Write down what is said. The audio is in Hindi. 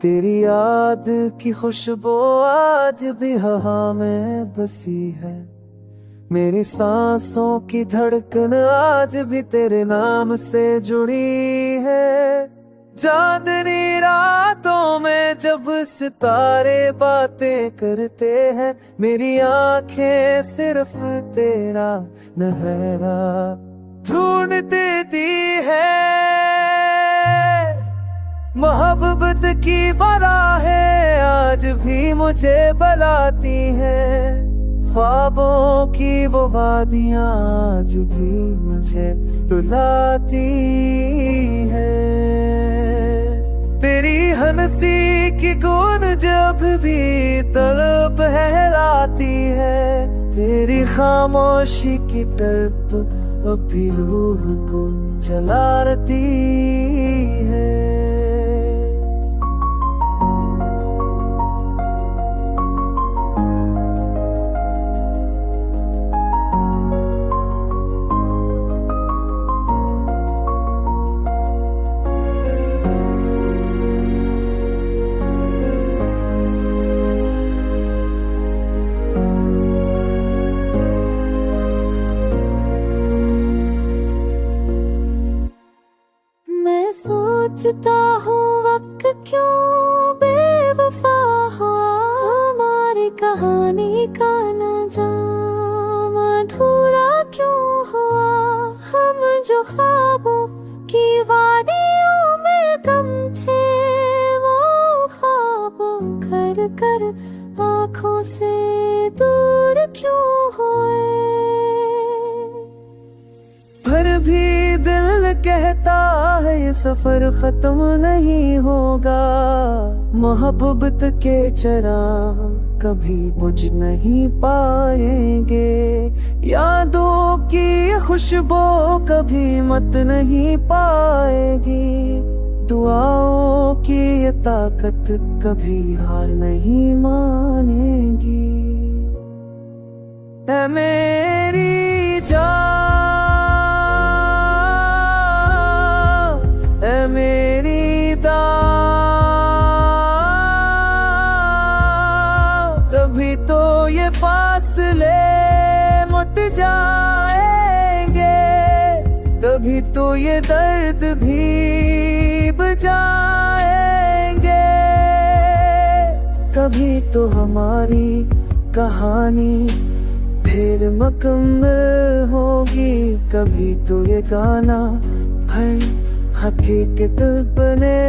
तेरी याद की खुशबू आज भी हवा में बसी है। मेरी सांसों की धड़कन आज भी तेरे नाम से जुड़ी है। चांदनी रातों में जब सितारे बातें करते हैं, मेरी आंखें सिर्फ तेरा नहरा ढूंढ देती है। मोहब्बत की बाराहें आज भी मुझे बुलाती हैं। ख्वाबों की वो वादियां आज भी मुझे रुलाती है। तेरी हंसी की गूंज जब भी तलब बहलाती है। तेरी खामोशी की तड़प अभी रूह को जलाती है। सोचता हूँ वक्त क्यों बेवफा हुआ, हमारी कहानी का न जाम अधूरा क्यों हुआ। हम जो ख्वाबों की वादियों में कम थे, वो ख्वाबों कर कर आँखों से दूर क्यों हुए। पर भी दिल कहता है ये सफर खत्म नहीं होगा। मोहब्बत के चिराग कभी बुझ नहीं पाएंगे। यादों की खुशबू कभी मत नहीं पाएगी। दुआओं की ये ताकत कभी हार नहीं मानेगी। ऐ मेरी जान, मेरी दां, कभी तो ये फासले मुट जाएंगे। कभी तो ये दर्द भी बुझाएंगे। कभी तो हमारी कहानी फिर मुकम्मल होगी। कभी तो ये गाना फिर हकीकत बनेगा।